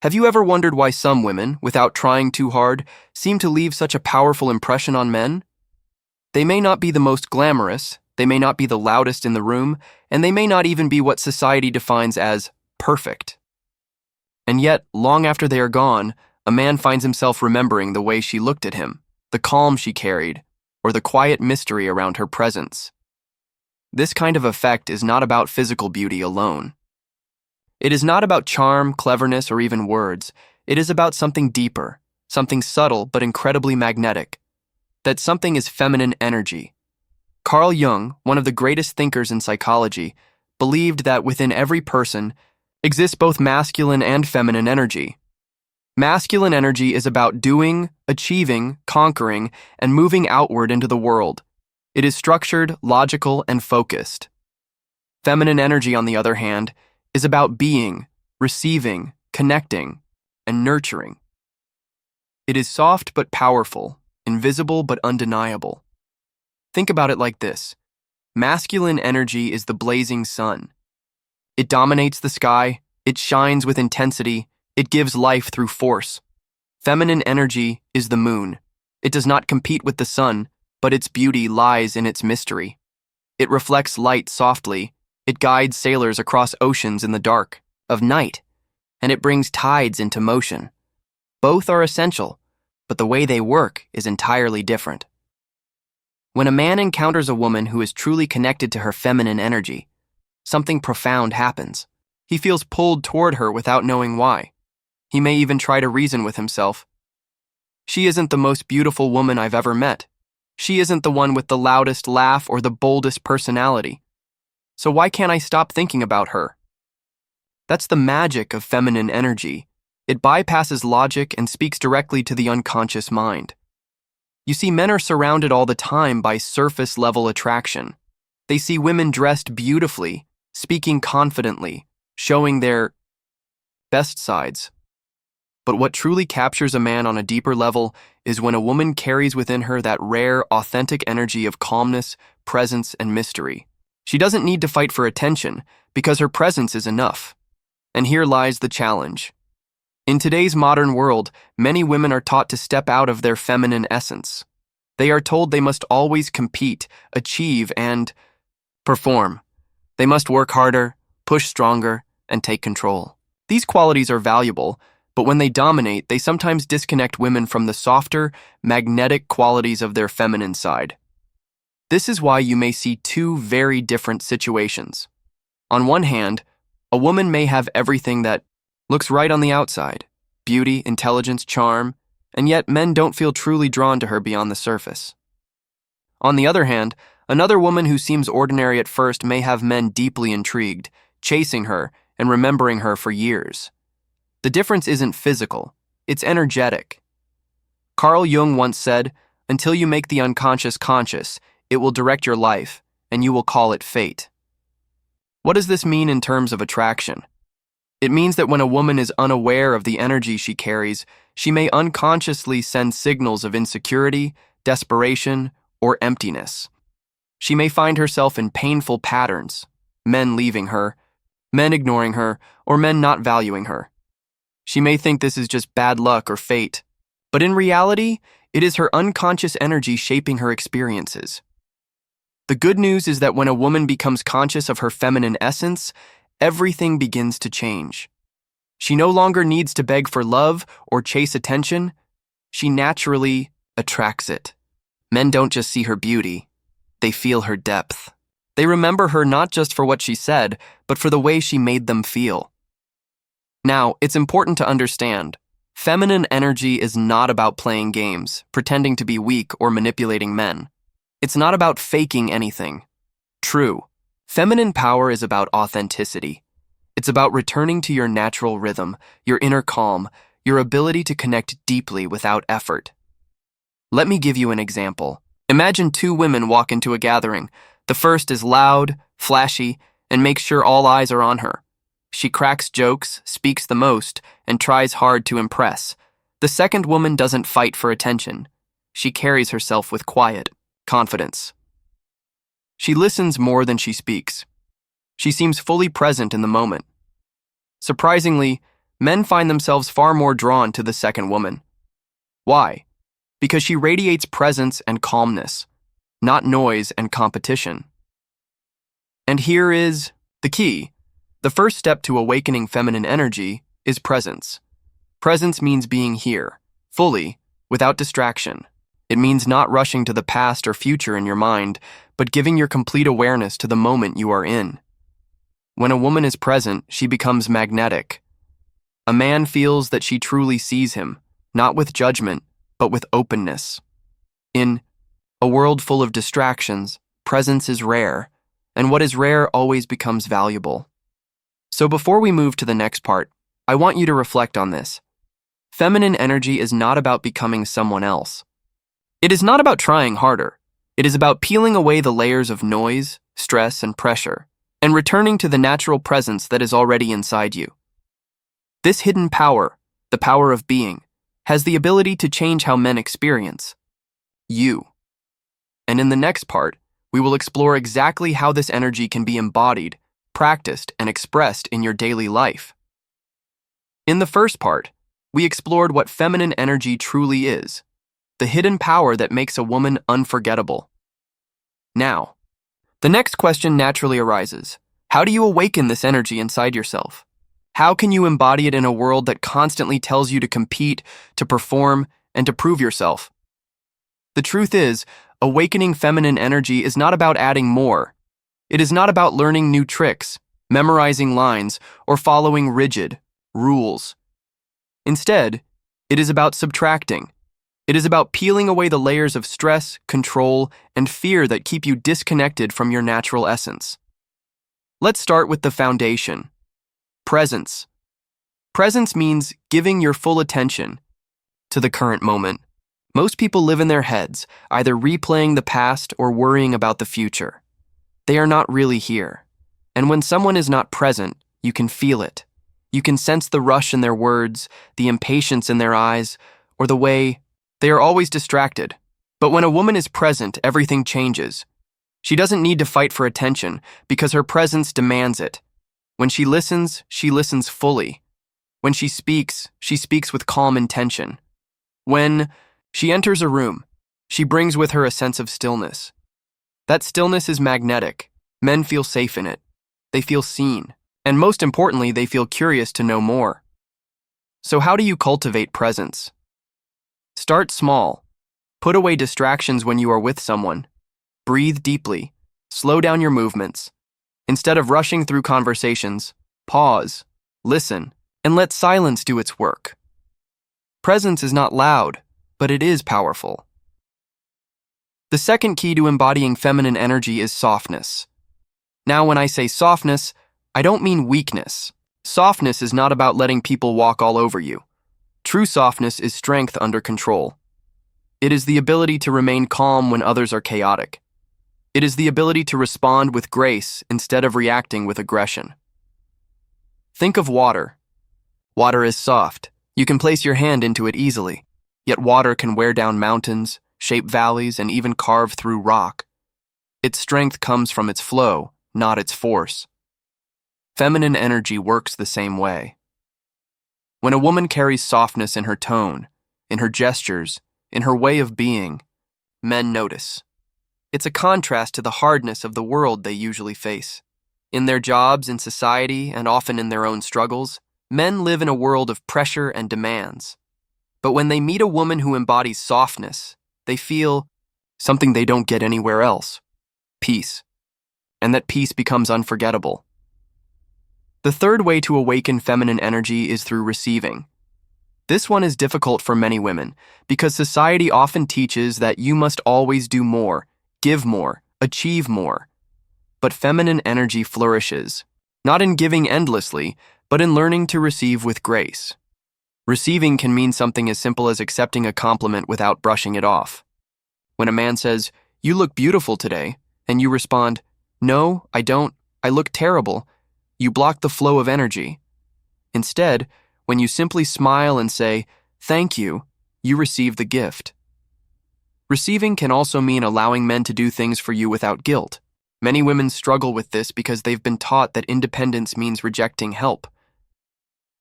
Have you ever wondered why some women, without trying too hard, seem to leave such a powerful impression on men? They may not be the most glamorous, they may not be the loudest in the room, and they may not even be what society defines as perfect. And yet, long after they are gone, a man finds himself remembering the way she looked at him, the calm she carried, or the quiet mystery around her presence. This kind of effect is not about physical beauty alone. It is not about charm, cleverness, or even words. It is about something deeper, something subtle but incredibly magnetic. That something is feminine energy. Carl Jung, one of the greatest thinkers in psychology, believed that within every person exists both masculine and feminine energy. Masculine energy is about doing, achieving, conquering, and moving outward into the world. It is structured, logical, and focused. Feminine energy, on the other hand, is about being, receiving, connecting, and nurturing. It is soft but powerful, invisible but undeniable. Think about it like this. Masculine energy is the blazing sun. It dominates the sky, it shines with intensity, it gives life through force. Feminine energy is the moon. It does not compete with the sun, but its beauty lies in its mystery. It reflects light softly. It guides sailors across oceans in the dark of night, and it brings tides into motion. Both are essential, but the way they work is entirely different. When a man encounters a woman who is truly connected to her feminine energy, something profound happens. He feels pulled toward her without knowing why. He may even try to reason with himself. She isn't the most beautiful woman I've ever met. She isn't the one with the loudest laugh or the boldest personality. So why can't I stop thinking about her? That's the magic of feminine energy. It bypasses logic and speaks directly to the unconscious mind. You see, men are surrounded all the time by surface-level attraction. They see women dressed beautifully, speaking confidently, showing their best sides. But what truly captures a man on a deeper level is when a woman carries within her that rare, authentic energy of calmness, presence, and mystery. She doesn't need to fight for attention because her presence is enough. And here lies the challenge. In today's modern world, many women are taught to step out of their feminine essence. They are told they must always compete, achieve, and perform. They must work harder, push stronger, and take control. These qualities are valuable, but when they dominate, they sometimes disconnect women from the softer, magnetic qualities of their feminine side. This is why you may see two very different situations. On one hand, a woman may have everything that looks right on the outside, beauty, intelligence, charm, and yet men don't feel truly drawn to her beyond the surface. On the other hand, another woman who seems ordinary at first may have men deeply intrigued, chasing her and remembering her for years. The difference isn't physical, it's energetic. Carl Jung once said, "Until you make the unconscious conscious, it will direct your life, and you will call it fate." What does this mean in terms of attraction? It means that when a woman is unaware of the energy she carries, she may unconsciously send signals of insecurity, desperation, or emptiness. She may find herself in painful patterns, men leaving her, men ignoring her, or men not valuing her. She may think this is just bad luck or fate, but in reality, it is her unconscious energy shaping her experiences. The good news is that when a woman becomes conscious of her feminine essence, everything begins to change. She no longer needs to beg for love or chase attention. She naturally attracts it. Men don't just see her beauty, they feel her depth. They remember her not just for what she said, but for the way she made them feel. Now, it's important to understand, feminine energy is not about playing games, pretending to be weak, or manipulating men. It's not about faking anything. True, feminine power is about authenticity. It's about returning to your natural rhythm, your inner calm, your ability to connect deeply without effort. Let me give you an example. Imagine two women walk into a gathering. The first is loud, flashy, and makes sure all eyes are on her. She cracks jokes, speaks the most, and tries hard to impress. The second woman doesn't fight for attention. She carries herself with quiet confidence. She listens more than she speaks. She seems fully present in the moment. Surprisingly, men find themselves far more drawn to the second woman. Why? Because she radiates presence and calmness, not noise and competition. And here is the key. The first step to awakening feminine energy is presence. Presence means being here, fully, without distraction. It means not rushing to the past or future in your mind, but giving your complete awareness to the moment you are in. When a woman is present, she becomes magnetic. A man feels that she truly sees him, not with judgment, but with openness. In a world full of distractions, presence is rare, and what is rare always becomes valuable. So before we move to the next part, I want you to reflect on this. Feminine energy is not about becoming someone else. It is not about trying harder. It is about peeling away the layers of noise, stress, and pressure, and returning to the natural presence that is already inside you. This hidden power, the power of being, has the ability to change how men experience you. And in the next part, we will explore exactly how this energy can be embodied, practiced, and expressed in your daily life. In the first part, we explored what feminine energy truly is, the hidden power that makes a woman unforgettable. Now, the next question naturally arises. How do you awaken this energy inside yourself? How can you embody it in a world that constantly tells you to compete, to perform, and to prove yourself? The truth is, awakening feminine energy is not about adding more. It is not about learning new tricks, memorizing lines, or following rigid rules. Instead, it is about subtracting. It is about peeling away the layers of stress, control, and fear that keep you disconnected from your natural essence. Let's start with the foundation. Presence. Presence means giving your full attention to the current moment. Most people live in their heads, either replaying the past or worrying about the future. They are not really here. And when someone is not present, you can feel it. You can sense the rush in their words, the impatience in their eyes, or the way they are always distracted. But when a woman is present, everything changes. She doesn't need to fight for attention because her presence demands it. When she listens fully. When she speaks with calm intention. When she enters a room, she brings with her a sense of stillness. That stillness is magnetic. Men feel safe in it. They feel seen. And most importantly, they feel curious to know more. So how do you cultivate presence? Start small. Put away distractions when you are with someone. Breathe deeply. Slow down your movements. Instead of rushing through conversations, pause, listen, and let silence do its work. Presence is not loud, but it is powerful. The second key to embodying feminine energy is softness. Now, when I say softness, I don't mean weakness. Softness is not about letting people walk all over you. True softness is strength under control. It is the ability to remain calm when others are chaotic. It is the ability to respond with grace instead of reacting with aggression. Think of water. Water is soft. You can place your hand into it easily. Yet water can wear down mountains, shape valleys, and even carve through rock. Its strength comes from its flow, not its force. Feminine energy works the same way. When a woman carries softness in her tone, in her gestures, in her way of being, men notice. It's a contrast to the hardness of the world they usually face. In their jobs, in society, and often in their own struggles, men live in a world of pressure and demands. But when they meet a woman who embodies softness, they feel something they don't get anywhere else: peace. And that peace becomes unforgettable. The third way to awaken feminine energy is through receiving. This one is difficult for many women because society often teaches that you must always do more, give more, achieve more. But feminine energy flourishes, not in giving endlessly, but in learning to receive with grace. Receiving can mean something as simple as accepting a compliment without brushing it off. When a man says, "You look beautiful today," and you respond, "No, I don't, I look terrible," you block the flow of energy. Instead, when you simply smile and say, "Thank you," you receive the gift. Receiving can also mean allowing men to do things for you without guilt. Many women struggle with this because they've been taught that independence means rejecting help.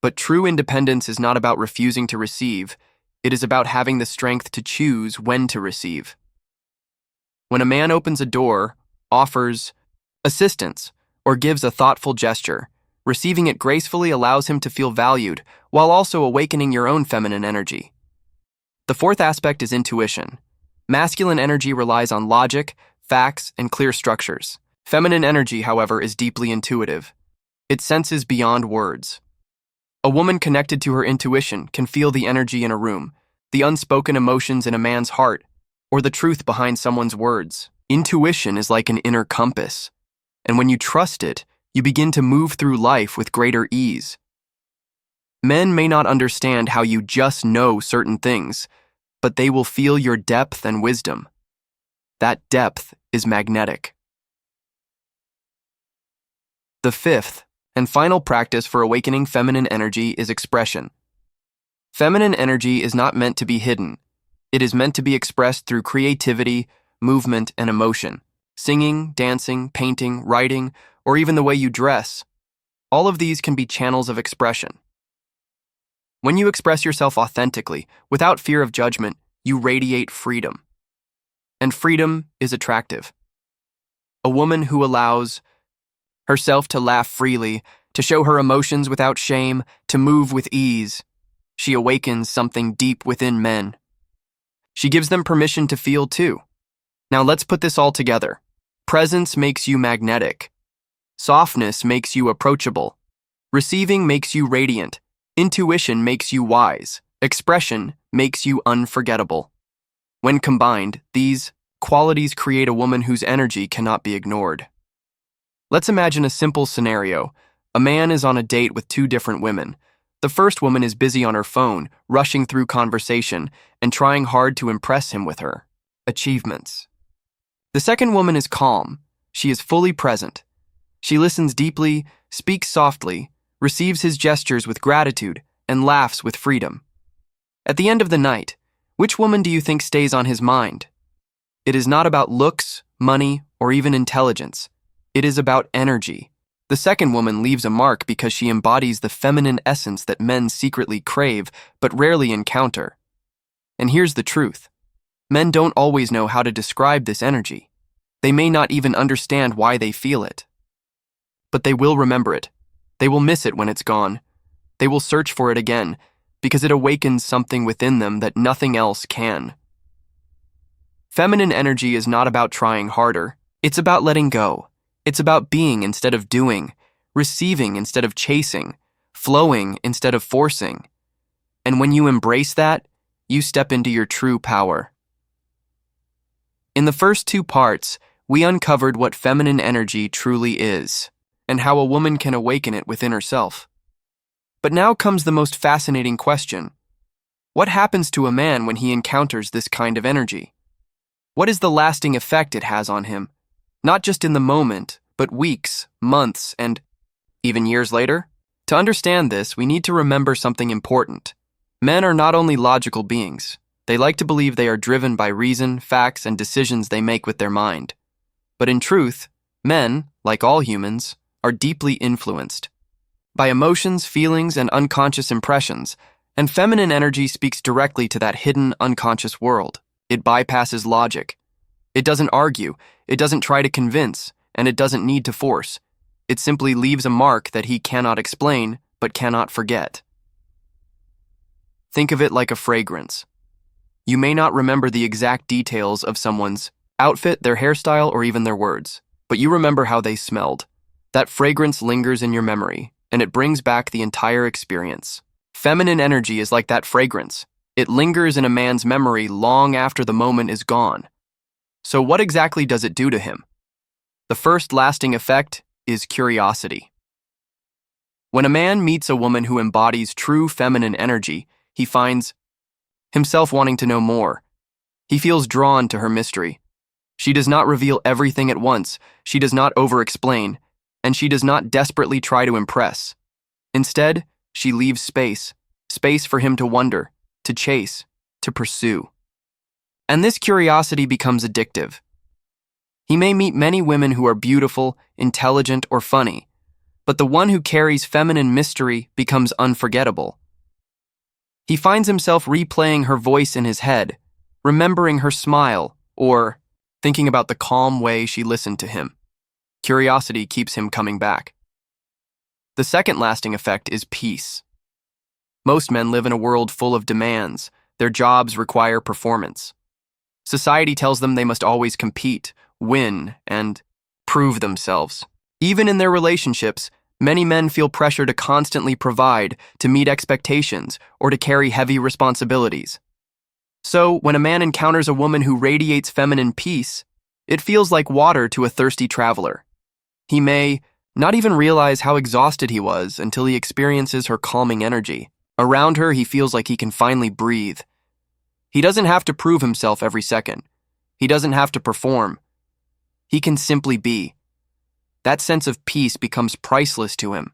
But true independence is not about refusing to receive, it is about having the strength to choose when to receive. When a man opens a door, offers assistance, or gives a thoughtful gesture, receiving it gracefully allows him to feel valued while also awakening your own feminine energy. The fourth aspect is intuition. Masculine energy relies on logic, facts, and clear structures. Feminine energy, however, is deeply intuitive. It senses beyond words. A woman connected to her intuition can feel the energy in a room, the unspoken emotions in a man's heart, or the truth behind someone's words. Intuition is like an inner compass, and when you trust it, you begin to move through life with greater ease. Men may not understand how you just know certain things, but they will feel your depth and wisdom. That depth is magnetic. The fifth and final practice for awakening feminine energy is expression. Feminine energy is not meant to be hidden. It is meant to be expressed through creativity, movement, and emotion. Singing, dancing, painting, writing, or even the way you dress. All of these can be channels of expression. When you express yourself authentically, without fear of judgment, you radiate freedom. And freedom is attractive. A woman who allows herself to laugh freely, to show her emotions without shame, to move with ease, she awakens something deep within men. She gives them permission to feel too. Now let's put this all together. Presence makes you magnetic. Softness makes you approachable. Receiving makes you radiant. Intuition makes you wise. Expression makes you unforgettable. When combined, these qualities create a woman whose energy cannot be ignored. Let's imagine a simple scenario. A man is on a date with two different women. The first woman is busy on her phone, rushing through conversation, and trying hard to impress him with her achievements. The second woman is calm. She is fully present. She listens deeply, speaks softly, receives his gestures with gratitude, and laughs with freedom. At the end of the night, which woman do you think stays on his mind? It is not about looks, money, or even intelligence. It is about energy. The second woman leaves a mark because she embodies the feminine essence that men secretly crave but rarely encounter. And here's the truth. Men don't always know how to describe this energy. They may not even understand why they feel it. But they will remember it. They will miss it when it's gone. They will search for it again because it awakens something within them that nothing else can. Feminine energy is not about trying harder. It's about letting go. It's about being instead of doing, receiving instead of chasing, flowing instead of forcing. And when you embrace that, you step into your true power. In the first two parts, we uncovered what feminine energy truly is, and how a woman can awaken it within herself. But now comes the most fascinating question. What happens to a man when he encounters this kind of energy? What is the lasting effect it has on him? Not just in the moment, but weeks, months, and even years later? To understand this, we need to remember something important. Men are not only logical beings. They like to believe they are driven by reason, facts, and decisions they make with their mind. But in truth, men, like all humans, are deeply influenced by emotions, feelings, and unconscious impressions, and feminine energy speaks directly to that hidden, unconscious world. It bypasses logic. It doesn't argue, it doesn't try to convince, and it doesn't need to force. It simply leaves a mark that he cannot explain, but cannot forget. Think of it like a fragrance. You may not remember the exact details of someone's outfit, their hairstyle, or even their words, but you remember how they smelled. That fragrance lingers in your memory, and it brings back the entire experience. Feminine energy is like that fragrance. It lingers in a man's memory long after the moment is gone. So what exactly does it do to him? The first lasting effect is curiosity. When a man meets a woman who embodies true feminine energy, he finds himself wanting to know more. He feels drawn to her mystery. She does not reveal everything at once, she does not over-explain, and she does not desperately try to impress. Instead, she leaves space for him to wonder, to chase, to pursue. And this curiosity becomes addictive. He may meet many women who are beautiful, intelligent, or funny, but the one who carries feminine mystery becomes unforgettable. He finds himself replaying her voice in his head, remembering her smile, or thinking about the calm way she listened to him. Curiosity keeps him coming back. The second lasting effect is peace. Most men live in a world full of demands. Their jobs require performance. Society tells them they must always compete, win, and prove themselves. Even in their relationships, many men feel pressure to constantly provide, to meet expectations, or to carry heavy responsibilities. So, when a man encounters a woman who radiates feminine peace, it feels like water to a thirsty traveler. He may not even realize how exhausted he was until he experiences her calming energy. Around her, he feels like he can finally breathe. He doesn't have to prove himself every second. He doesn't have to perform. He can simply be. That sense of peace becomes priceless to him.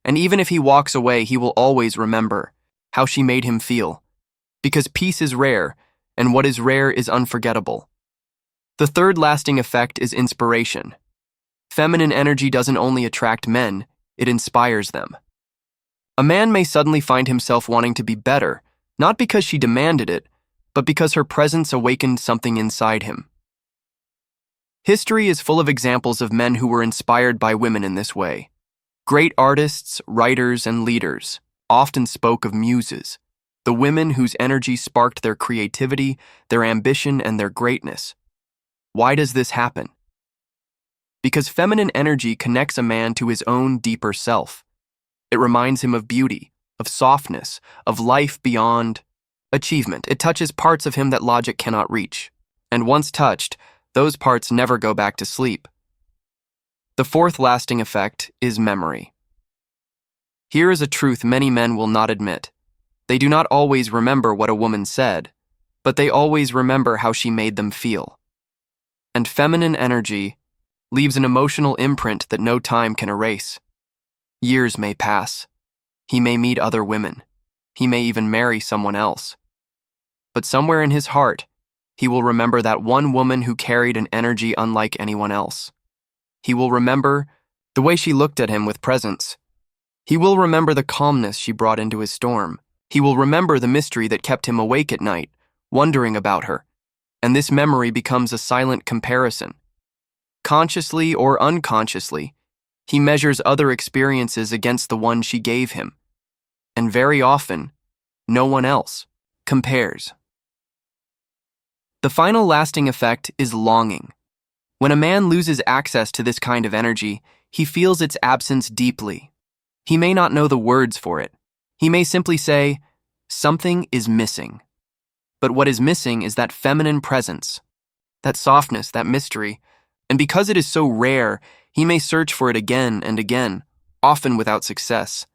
And even if he walks away, he will always remember how she made him feel. Because peace is rare, and what is rare is unforgettable. The third lasting effect is inspiration. Feminine energy doesn't only attract men, it inspires them. A man may suddenly find himself wanting to be better, not because she demanded it, but because her presence awakened something inside him. History is full of examples of men who were inspired by women in this way. Great artists, writers, and leaders often spoke of muses, the women whose energy sparked their creativity, their ambition, and their greatness. Why does this happen? Because feminine energy connects a man to his own deeper self. It reminds him of beauty, of softness, of life beyond achievement. It touches parts of him that logic cannot reach. And once touched, those parts never go back to sleep. The fourth lasting effect is memory. Here is a truth many men will not admit. They do not always remember what a woman said, but they always remember how she made them feel. And feminine energy leaves an emotional imprint that no time can erase. Years may pass. He may meet other women. He may even marry someone else. But somewhere in his heart, he will remember that one woman who carried an energy unlike anyone else. He will remember the way she looked at him with presence. He will remember the calmness she brought into his storm. He will remember the mystery that kept him awake at night, wondering about her. And this memory becomes a silent comparison. Consciously or unconsciously, he measures other experiences against the one she gave him. And very often, no one else compares. The final lasting effect is longing. When a man loses access to this kind of energy, he feels its absence deeply. He may not know the words for it. He may simply say, "Something is missing." But what is missing is that feminine presence, that softness, that mystery. And because it is so rare, he may search for it again and again, often without success.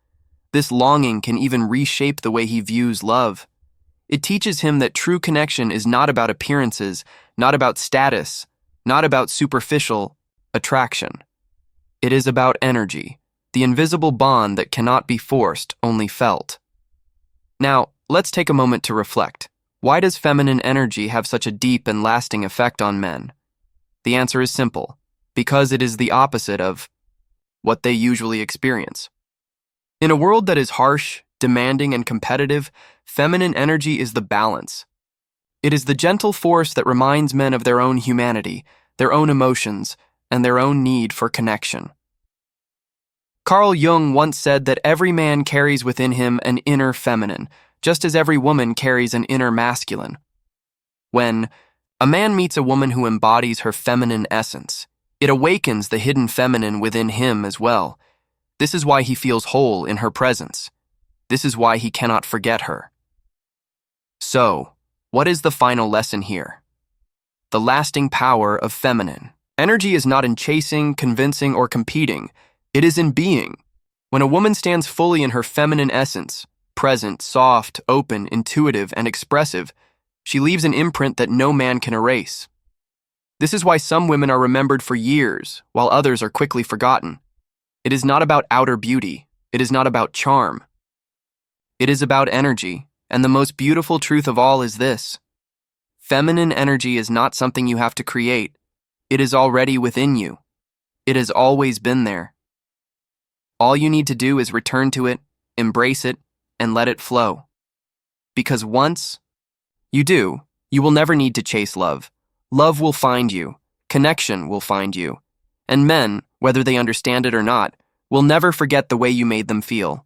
This longing can even reshape the way he views love. It teaches him that true connection is not about appearances, not about status, not about superficial attraction. It is about energy, the invisible bond that cannot be forced, only felt. Now, let's take a moment to reflect. Why does feminine energy have such a deep and lasting effect on men? The answer is simple. Because it is the opposite of what they usually experience. In a world that is harsh, demanding, and competitive, feminine energy is the balance. It is the gentle force that reminds men of their own humanity, their own emotions, and their own need for connection. Carl Jung once said that every man carries within him an inner feminine, just as every woman carries an inner masculine. When a man meets a woman who embodies her feminine essence, it awakens the hidden feminine within him as well. This is why he feels whole in her presence. This is why he cannot forget her. So, what is the final lesson here? The lasting power of feminine. Energy is not in chasing, convincing, or competing. It is in being. When a woman stands fully in her feminine essence, present, soft, open, intuitive, and expressive, she leaves an imprint that no man can erase. This is why some women are remembered for years, while others are quickly forgotten. It is not about outer beauty. It is not about charm. It is about energy, and the most beautiful truth of all is this. Feminine energy is not something you have to create. It is already within you. It has always been there. All you need to do is return to it, embrace it, and let it flow. Because once you do, you will never need to chase love. Love will find you. Connection will find you. And men, whether they understand it or not, will never forget the way you made them feel.